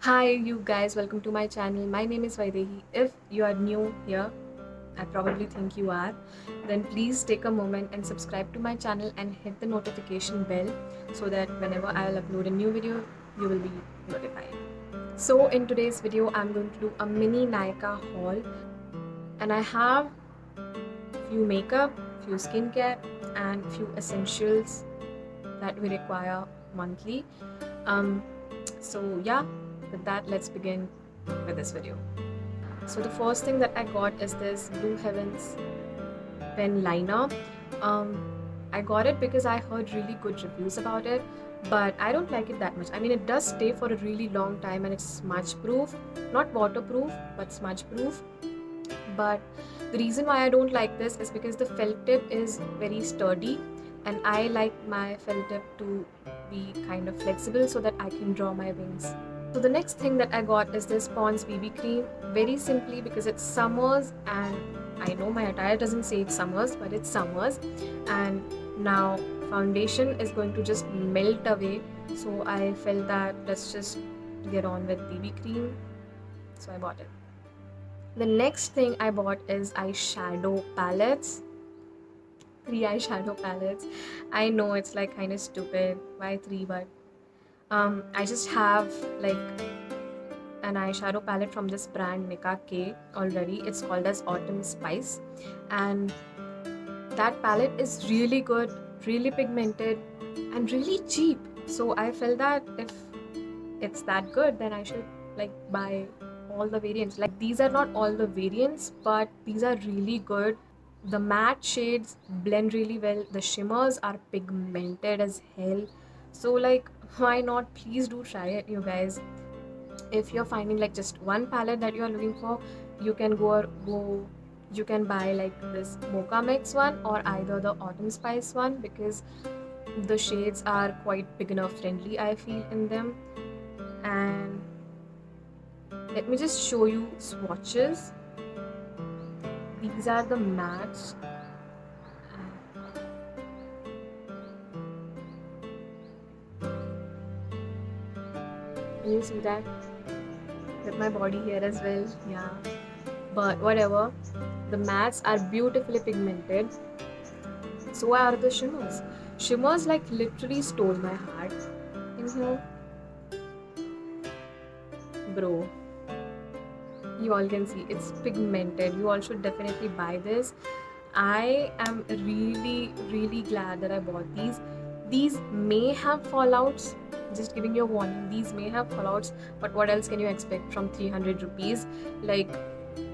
Hi you guys, welcome to my channel. My name is Vaidehi. If you are new here, I probably think you are, then please take a moment and subscribe to my channel and hit the notification bell so that whenever I'll upload a new video, you will be notified. So in today's video, I'm going to do a mini Nykaa haul, and I have few makeup, few skincare and few essentials that we require monthly. So yeah, with that, let's begin with this video. So the first thing that I got is this Blue Heavens pen liner. I got it because I heard really good reviews about it, but I don't like it that much. I mean, it does stay for a really long time and it's smudge proof, not waterproof but smudge proof. But the reason why I don't like this is because the felt tip is very sturdy, and I like my felt tip to be kind of flexible so that I can draw my wings. So the next thing that I got is this Pond's BB cream, very simply because it's summers, and I know my attire doesn't say it's summers, but it's summers, and now foundation is going to just melt away, so I felt that let's just get on with BB cream, so I bought it. The next thing I bought is eyeshadow palettes. 3 eyeshadow palettes. I know it's like kind of stupid, why 3, but I just have like an eyeshadow palette from this brand Nicka K already. It's called as Autumn Spice, and that palette is really good, really pigmented and really cheap. So I felt that if it's that good, then I should like buy all the variants. Like, these are not all the variants, but these are really good. The matte shades blend really well, the shimmers are pigmented as hell, so like why not? Please do try it, you guys. If you're finding like just one palette that you're looking for, you can you can buy like this Mocha Mix one or either the Autumn Spice one, because the shades are quite beginner friendly, I feel, in them. And let me just show you swatches. These are the mattes. Can you see that? With my body here as well, yeah. But whatever, the mattes are beautifully pigmented. So are the shimmers. Shimmers like literally stole my heart in here. Bro, you all can see it's pigmented. You all should definitely buy this. I am really glad that I bought these. These may have fallouts, just giving you a warning, these may have fallouts, but what else can you expect from 300 rupees? Like,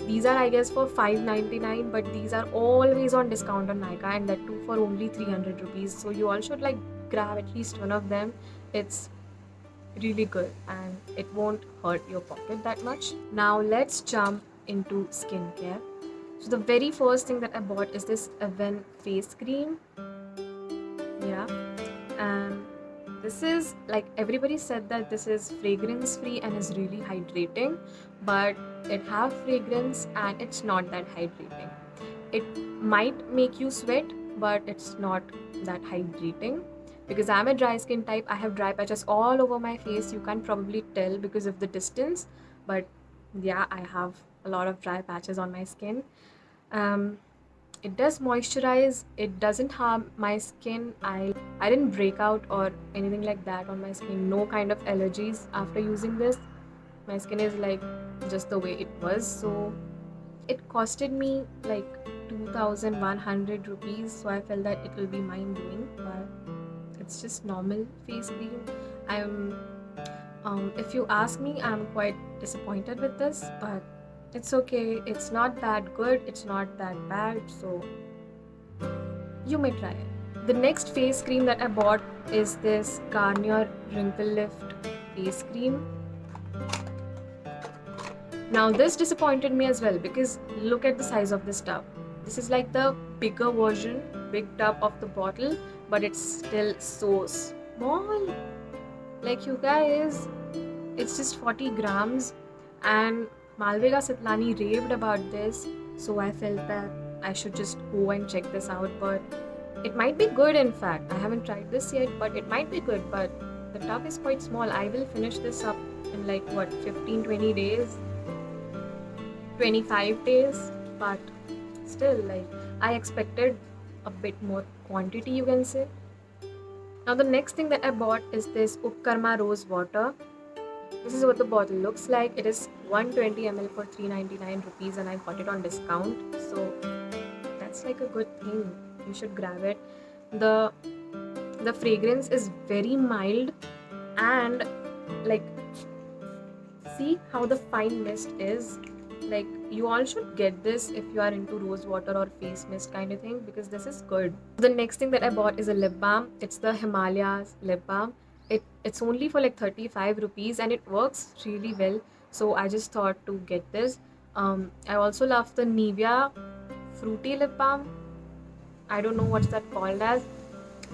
these are I guess for 5.99, but these are always on discount on Nykaa, and that too for only 300 rupees. So you all should like grab at least one of them. It's really good and it won't hurt your pocket that much. Now let's jump into skincare. So the very first thing that I bought is this Avène face cream. Yeah, and this is like, everybody said that this is fragrance free and is really hydrating, but it have fragrance and it's not that hydrating. It might make you sweat, but it's not that hydrating. Because I'm a dry skin type, I have dry patches all over my face. You can't probably tell because of the distance, but yeah, I have a lot of dry patches on my skin. It does moisturize, it doesn't harm my skin. I didn't break out or anything like that on my skin. No kind of allergies after using this. My skin is like just the way it was. So it costed me like 2,100 rupees, so I felt that it will be mind blowing, but it's just normal face cream. If you ask me, I'm quite disappointed with this, but it's okay. It's not that good, it's not that bad, so you may try it. The next face cream that I bought is this Garnier Wrinkle Lift face cream. Now this disappointed me as well, because look at the size of this tub. This is like the bigger version, big tub of the bottle, but it's still so small. Like, you guys, it's just 40 grams, and Malvika Sitlani raved about this, so I felt that I should just go and check this out. But it might be good, in fact. I haven't tried this yet, but it might be good. But the tub is quite small. I will finish this up in like what, 15-20 days, 25 days, but still, like, I expected a bit more quantity, you can say. Now the next thing that I bought is this Upkarma Rose Water. This is what the bottle looks like. It is 120 ml for 399 rupees and I got it on discount. So that's like a good thing. You should grab it. The fragrance is very mild and like, see how the fine mist is. Like, you all should get this if you are into rose water or face mist kind of thing, because this is good. The next thing that I bought is a lip balm. It's the Himalayas lip balm. It's only for like 35 rupees and it works really well. So I just thought to get this. I also love the Nivea fruity lip balm. I don't know what's that called as.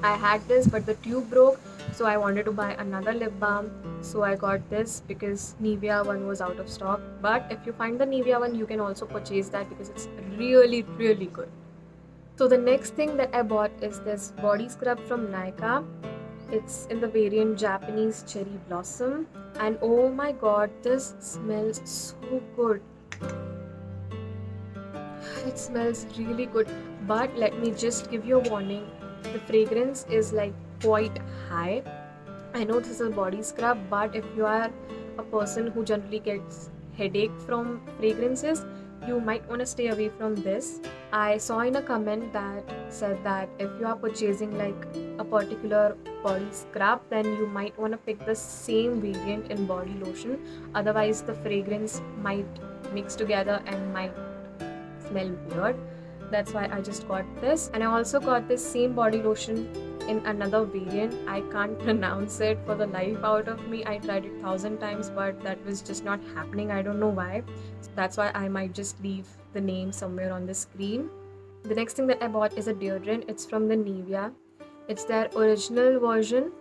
I had this but the tube broke, so I wanted to buy another lip balm. So I got this because Nivea one was out of stock. But if you find the Nivea one, you can also purchase that because it's really good. So the next thing that I bought is this body scrub from Nykaa. It's in the variant Japanese Cherry Blossom, and oh my god, this smells so good. It smells really good, but let me just give you a warning. The fragrance is like quite high. I know this is a body scrub, but if you are a person who generally gets headache from fragrances, you might want to stay away from this. I saw in a comment that said that if you are purchasing like a particular body scrub, then you might want to pick the same variant in body lotion. Otherwise, the fragrance might mix together and might smell weird. That's why I just got this. And I also got this same body lotion in another variant. I can't pronounce it for the life out of me. I tried it 1,000 times, but that was just not happening. I don't know why. So that's why I might just leave the name somewhere on the screen. The next thing that I bought is a deodorant. It's from the Nivea. It's their original version.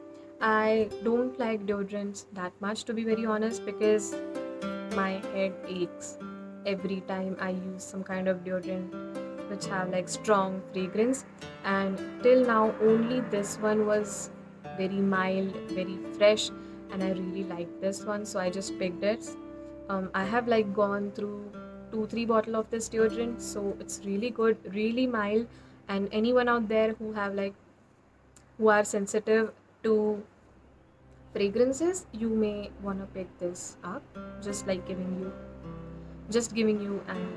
I don't like deodorants that much, to be very honest, because my head aches every time I use some kind of deodorant which have like strong fragrance, and till now only this one was very mild, very fresh, and I really liked this one, so I just picked it. I have like gone through 2-3 bottles of this deodorant, so it's really good, really mild, and anyone out there who are sensitive to fragrances, you may want to pick this up. Just giving you an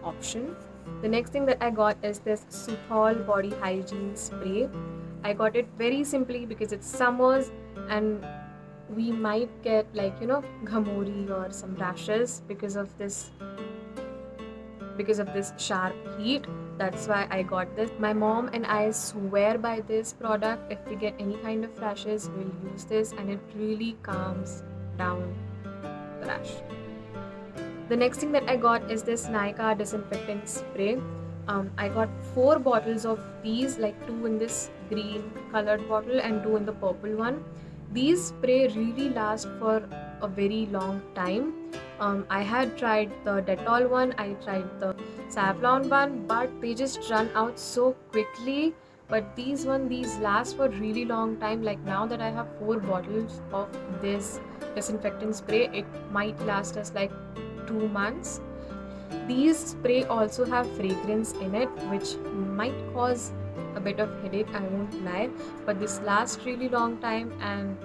option. The next thing that I got is this Suthol body hygiene spray. I got it very simply because it's summers and we might get ghamori or some rashes because of this sharp heat. That's why I got this. My mom and I swear by this product. If we get any kind of rashes, we'll use this and it really calms down the rash. The next thing that I got is this Nykaa disinfectant spray. I got 4 bottles of these, like 2 in this green colored bottle and 2 in the purple one. These spray really last for a very long time. I had tried the Dettol one, I tried the Savlon one, but they just run out so quickly. But these last for really long time. Like now that I have 4 bottles of this disinfectant spray, it might last us like 2 months. These spray also have fragrance in it, which might cause a bit of headache, I won't lie, but this lasts really long time and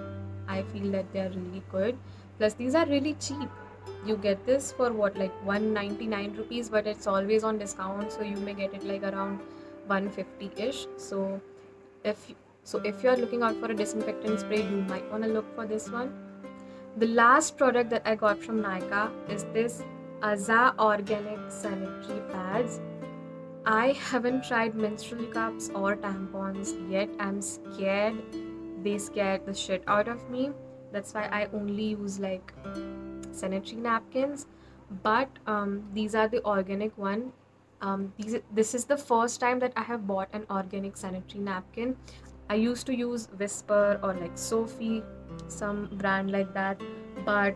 I feel that they are really good. Plus these are really cheap. You get this for what, like 199 rupees, but it's always on discount, so you may get it like around 150-ish. So if you are looking out for a disinfectant spray, you might want to look for this one. The last product that I got from Nykaa is this Aza Organic Sanitary Pads. I haven't tried menstrual cups or tampons yet. I'm scared. They scared the shit out of me. That's why I only use like sanitary napkins. But these are the organic one. This is the first time that I have bought an organic sanitary napkin. I used to use Whisper or like Sophie, some brand like that, but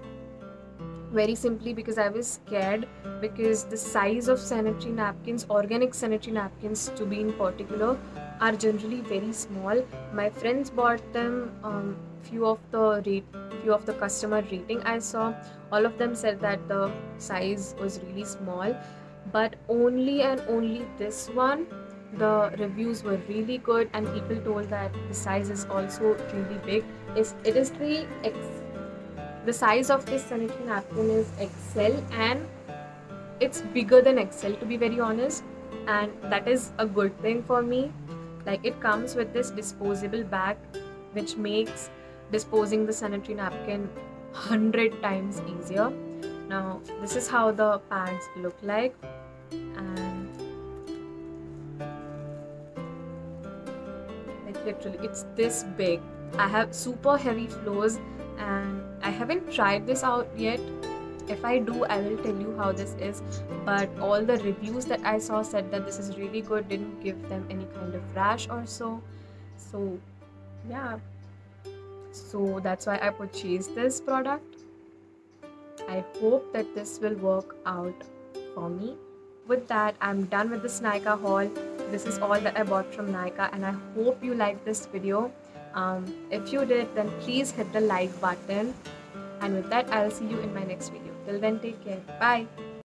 very simply because I was scared, because the size of sanitary napkins, organic sanitary napkins to be in particular, are generally very small. My friends bought them few of the customer rating I saw, all of them said that the size was really small, but only and only this one, the reviews were really good and people told that the size is also really big. The size of this sanitary napkin is XL, and it's bigger than XL, to be very honest, and that is a good thing for me. Like, it comes with this disposable bag which makes disposing the sanitary napkin 100 times easier. Now this is how the pads look like, and like literally it's this big. I have super heavy floors and I haven't tried this out yet. If I do, I will tell you how this is, but all the reviews that I saw said that this is really good, didn't give them any kind of rash or so. So yeah, so that's why I purchased this product. I hope that this will work out for me. With that, I'm done with this Nykaa haul. This is all that I bought from Nykaa, and I hope you liked this video. If you did, then please hit the like button. And with that, I'll see you in my next video. Till then, take care. Bye.